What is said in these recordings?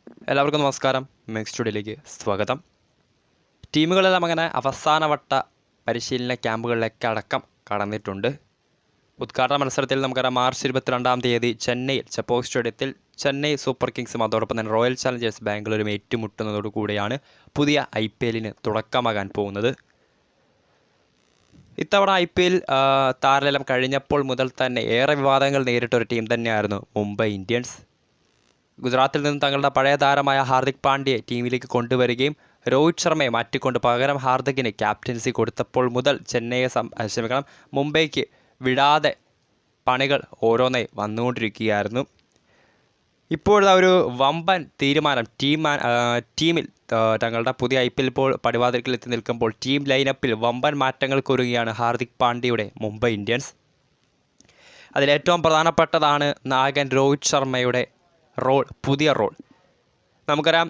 എല്ലാവർക്കും നമസ്കാരം. മെക്സ് സ്റ്റുഡിയോയിലേക്ക് സ്വാഗതം. ടീമുകളെല്ലാം അങ്ങനെ അവസാനവട്ട പരിശീലന ക്യാമ്പുകളിലേക്ക് അടക്കം കടന്നിട്ടുണ്ട്. ഉദ്ഘാടന മത്സരത്തിൽ നമുക്കറിയാം മാർച്ച് 22-ാം തീയതി ചെന്നൈയിൽ ചെപ്പോക്ക് സ്റ്റേഡിയത്തിൽ ചെന്നൈ സൂപ്പർ കിങ്സും അതോടൊപ്പം തന്നെ റോയൽ ചലഞ്ചേഴ്സ് ബാംഗ്ലൂരും ഏറ്റുമുട്ടുന്നതോടുകൂടിയാണ് പുതിയ IPLന് തുടക്കമാകാൻ പോകുന്നത്. ഇത്തവണ IPL താരലേലം കഴിഞ്ഞപ്പോൾ മുതൽ തന്നെ ഏറെ വിവാദങ്ങൾ നേരിട്ടൊരു ടീം തന്നെയായിരുന്നു മുംബൈ ഇന്ത്യൻസ്. ഗുജറാത്തിൽ നിന്ന് തങ്ങളുടെ പഴയ താരമായ ഹാർദിക് പാണ്ഡ്യയെ ടീമിലേക്ക് കൊണ്ടുവരികയും രോഹിത് ശർമ്മയെ മാറ്റിക്കൊണ്ട് പകരം ഹാർദിക്കിന് ക്യാപ്റ്റൻസി കൊടുത്തപ്പോൾ മുതൽ മുംബൈക്ക് വിടാതെ പണികൾ ഓരോന്നായി വന്നുകൊണ്ടിരിക്കുകയായിരുന്നു. ഇപ്പോഴത്തെ ഒരു വമ്പൻ തീരുമാനം ടീമിൽ തങ്ങളുടെ പുതിയ IPL ഇപ്പോൾ പടിവാതിൽക്കൽ എത്തി നിൽക്കുമ്പോൾ ടീം ലൈനപ്പിൽ വമ്പൻ മാറ്റങ്ങൾക്കൊരുങ്ങുകയാണ് ഹാർദിക് പാണ്ഡ്യയുടെ മുംബൈ ഇന്ത്യൻസ്. അതിലേറ്റവും പ്രധാനപ്പെട്ടതാണ് നായകൻ രോഹിത് ശർമ്മയുടെ പുതിയ റോൾ. നമുക്കറിയാം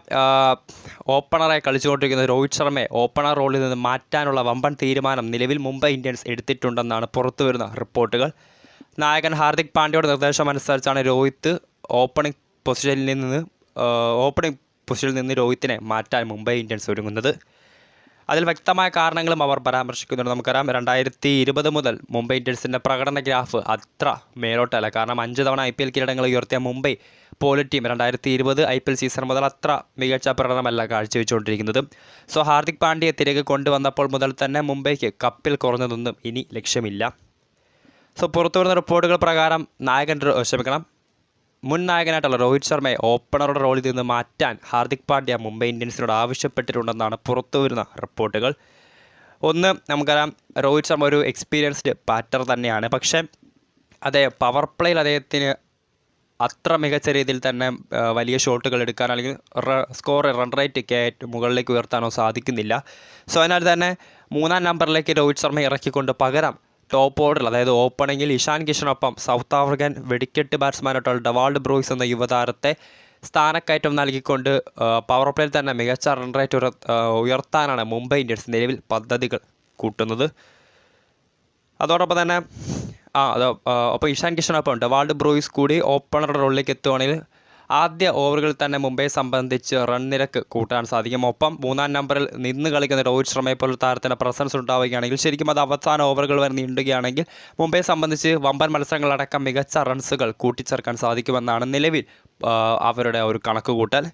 ഓപ്പണറായി കളിച്ചുകൊണ്ടിരിക്കുന്ന രോഹിത് ശർമ്മയെ ഓപ്പണർ റോളിൽ നിന്ന് മാറ്റാനുള്ള വമ്പൻ തീരുമാനം നിലവിൽ മുംബൈ ഇന്ത്യൻസ് എടുത്തിട്ടുണ്ടെന്നാണ് പുറത്തുവരുന്ന റിപ്പോർട്ടുകൾ. നായകൻ ഹാർദിക് പാണ്ഡ്യയുടെ നിർദ്ദേശമനുസരിച്ചാണ് രോഹിത് ഓപ്പണിംഗ് പൊസിഷനിൽ നിന്ന് രോഹിത്തിനെ മാറ്റാൻ മുംബൈ ഇന്ത്യൻസ് ഒരുങ്ങുന്നത്. അതിൽ വ്യക്തമായ കാരണങ്ങളും അവർ പരാമർശിക്കുന്നുണ്ട്. നമുക്കറിയാം 2020 മുതൽ മുംബൈ ഇന്ത്യൻസിൻ്റെ പ്രകടന ഗ്രാഫ് അത്ര മേലോട്ടല്ല. കാരണം 5 തവണ IPL കിരീടങ്ങൾ ഉയർത്തിയ മുംബൈ പോലോ ടീം 2020 IPL സീസൺ മുതൽ അത്ര മികച്ച പ്രകടനമല്ല കാഴ്ചവെച്ചുകൊണ്ടിരിക്കുന്നത്. സോ ഹാർദിക് പാണ്ഡ്യയെ തിരികെ കൊണ്ടുവന്നപ്പോൾ മുതൽ തന്നെ മുംബൈക്ക് കപ്പിൽ കുറഞ്ഞതൊന്നും ഇനി ലക്ഷ്യമില്ല. സോ പുറത്തുവരുന്ന റിപ്പോർട്ടുകൾ പ്രകാരം മുൻ നായകനായിട്ടുള്ള രോഹിത് ശർമ്മയെ ഓപ്പണറുടെ റോളിൽ നിന്ന് മാറ്റാൻ ഹാർദിക് പാണ്ഡ്യ മുംബൈ ഇന്ത്യൻസിനോട് ആവശ്യപ്പെട്ടിട്ടുണ്ടെന്നാണ് പുറത്തുവരുന്ന റിപ്പോർട്ടുകൾ. ഒന്ന്, നമുക്കറിയാം രോഹിത് ശർമ്മ ഒരു എക്സ്പീരിയൻസ്ഡ് ബാറ്റർ തന്നെയാണ്. പക്ഷേ പവർ പ്ലേയിൽ അദ്ദേഹത്തിന് അത്ര മികച്ച രീതിയിൽ തന്നെ വലിയ ഷോട്ടുകൾ എടുക്കാൻ അല്ലെങ്കിൽ റൺ റേറ്റ് മുകളിലേക്ക് ഉയർത്താനോ സാധിക്കുന്നില്ല. സോ അതിനാൽ തന്നെ 3-ാം നമ്പറിലേക്ക് രോഹിത് ശർമ്മ ഇറക്കിക്കൊണ്ട് പകരം ടോപ്പ് ഓർഡറിൽ അതായത് ഓപ്പണിങ്ങിൽ ഇഷാൻ കിഷനൊപ്പം സൗത്ത് ആഫ്രിക്കൻ വെടിക്കെട്ട് ബാറ്റ്സ്മാനായിട്ടുള്ള ഡെവാൾഡ് ബ്രൂയിസ് എന്ന യുവതാരത്തെ സ്ഥാനക്കയറ്റം നൽകിക്കൊണ്ട് പവർ പ്ലേയിൽ തന്നെ മികച്ച റൺ റേറ്റ് ഉയർത്താനാണ് മുംബൈ ഇന്ത്യൻസ് നിലവിൽ പദ്ധതികൾ കൂട്ടുന്നത്. അതോടൊപ്പം തന്നെ അപ്പോൾ ഇഷാൻ കിഷനൊപ്പം ഡെവാൾഡ് ബ്രൂയിസ് കൂടി ഓപ്പണറുടെ റോളിലേക്ക് എത്തുകയാണെങ്കിൽ ആദ്യ ഓവറുകളിൽ തന്നെ മുംബൈയെ സംബന്ധിച്ച് റൺ നിരക്ക് കൂട്ടാൻ സാധിക്കും. ഒപ്പം 3-ാം നമ്പറിൽ നിന്ന് കളിക്കുന്ന രോഹിത് ശർമ്മയെ പോലുള്ള താരത്തിൻ്റെ പ്രസൻസ് ഉണ്ടാവുകയാണെങ്കിൽ ശരിക്കും അത് അവസാന ഓവറുകൾ വരെ നീണ്ടുകയാണെങ്കിൽ മുംബൈയെ സംബന്ധിച്ച് വമ്പൻ മത്സരങ്ങളടക്കം മികച്ച റൺസുകൾ കൂട്ടിച്ചേർക്കാൻ സാധിക്കുമെന്നാണ് നിലവിൽ അവരുടെ ഒരു കണക്കുകൂട്ടൽ.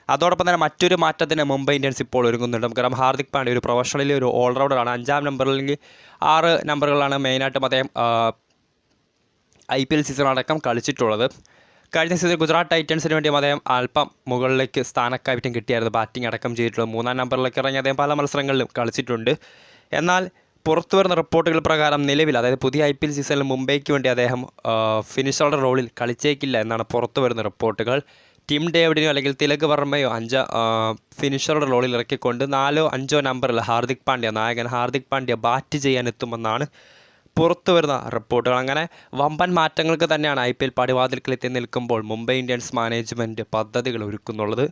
അതോടൊപ്പം തന്നെ മറ്റൊരു മാറ്റത്തിന് മുംബൈ ഇന്ത്യൻസ് ഇപ്പോൾ ഒരുങ്ങുന്നുണ്ട്. നമുക്കറിയാം ഹാർദിക് പാണ്ഡ്യ ഒരു പ്രൊഫഷണലി ഒരു ഓൾറൗണ്ടറാണ്. 5-ാം നമ്പറിൽ 6 നമ്പറുകളാണ് മെയിനായിട്ടും അദ്ദേഹം IPL സീസൺ അടക്കം കളിച്ചിട്ടുള്ളത്. കഴിഞ്ഞ സീസൺ ഗുജറാത്ത് ടൈറ്റൻസിന് വേണ്ടിയും അദ്ദേഹം അല്പം മുകളിലേക്ക് സ്ഥാനക്കയറ്റം കിട്ടിയായിരുന്നു. ബാറ്റിംഗ് അടക്കം ചെയ്തിട്ടുള്ളത്. 3-ാം നമ്പറിലേക്ക് ഇറങ്ങി അദ്ദേഹം പല മത്സരങ്ങളിലും കളിച്ചിട്ടുണ്ട്. എന്നാൽ പുറത്തു വരുന്ന റിപ്പോർട്ടുകൾ പ്രകാരം നിലവിൽ അതായത് പുതിയ IPL സീസണിൽ മുംബൈക്ക് വേണ്ടി അദ്ദേഹം ഫിനിഷറുടെ റോളിൽ കളിച്ചേക്കില്ല എന്നാണ് പുറത്തു വരുന്ന റിപ്പോർട്ടുകൾ. ടിം ഡേവിഡിനോ അല്ലെങ്കിൽ തിലക് വർമ്മയോ ഫിനിഷറുടെ റോളിൽ ഇറക്കിക്കൊണ്ട് 4-5 നമ്പറിൽ നായകൻ ഹാർദിക് പാണ്ഡ്യ ബാറ്റ് ചെയ്യാൻ എത്തുമെന്നാണ് പുറത്തു വരുന്ന റിപ്പോർട്ടുകൾ. അങ്ങനെ വമ്പൻ മാറ്റങ്ങൾക്ക് തന്നെയാണ് IPL പടിവാതിൽക്കൽ എത്തി നിൽക്കുമ്പോൾ മുംബൈ ഇന്ത്യൻസ് മാനേജ്മെൻറ്റ് പദ്ധതികൾ ഒരുക്കുന്നുള്ളത്.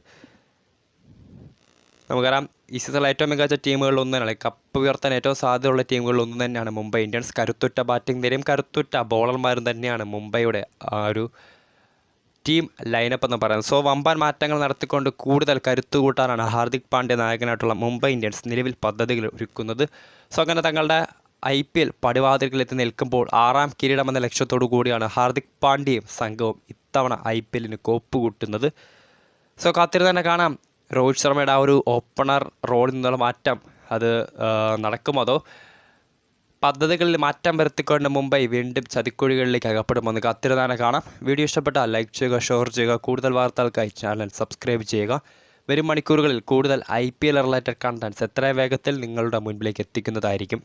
നമുക്കറിയാം ഈ സീസണിൽ ഏറ്റവും മികച്ച ടീമുകളിലൊന്നു തന്നെയാണ്, കപ്പ് ഉയർത്താൻ ഏറ്റവും സാധ്യതയുള്ള ടീമുകളിലൊന്നു തന്നെയാണ് മുംബൈ ഇന്ത്യൻസ്. കരുത്തുറ്റ ബാറ്റിംഗ് നിരയും കരുത്തുറ്റ ബോളർമാരും തന്നെയാണ് മുംബൈയുടെ ഒരു ടീം ലൈനപ്പ് എന്ന് പറയുന്നത്. സോ വമ്പൻ മാറ്റങ്ങൾ നടത്തിക്കൊണ്ട് കൂടുതൽ കരുത്തു കൂട്ടാനാണ് ഹാർദിക് പാണ്ഡ്യ നായകനായിട്ടുള്ള മുംബൈ ഇന്ത്യൻസ് നിലവിൽ പദ്ധതികൾ ഒരുക്കുന്നത്. സോ അങ്ങനെ തങ്ങളുടെ IPL പടിവാതിൽക്കലെത്തി നിൽക്കുമ്പോൾ 6-ാം കിരീടം എന്ന ലക്ഷ്യത്തോടു കൂടിയാണ് ഹാർദിക് പാണ്ഡ്യയും സംഘവും ഇത്തവണ IPLന് കോപ്പ് കൂട്ടുന്നത്. സോ കാത്തിരുന്ന് തന്നെ കാണാം രോഹിത് ശർമ്മയുടെ ഒരു ഓപ്പണർ റോളിൽ നിന്നുള്ള മാറ്റം അത് നടക്കുമോ അതോ പദ്ധതികളിൽ മാറ്റം വരുത്തിക്കൊണ്ട് മുംബൈ വീണ്ടും ചതിക്കുഴികളിലേക്ക് അകപ്പെടുമെന്ന് കാത്തിരുന്ന് തന്നെ കാണാം. വീഡിയോ ഇഷ്ടപ്പെട്ടാൽ ലൈക്ക് ചെയ്യുക, ഷെയർ ചെയ്യുക. കൂടുതൽ വാർത്തകൾക്കായി ചാനൽ സബ്സ്ക്രൈബ് ചെയ്യുക. വരും മണിക്കൂറുകളിൽ കൂടുതൽ IPL റിലേറ്റഡ് കണ്ടൻറ്റ്സ് എത്ര വേഗത്തിൽ നിങ്ങളുടെ മുൻപിലേക്ക് എത്തിക്കുന്നതായിരിക്കും.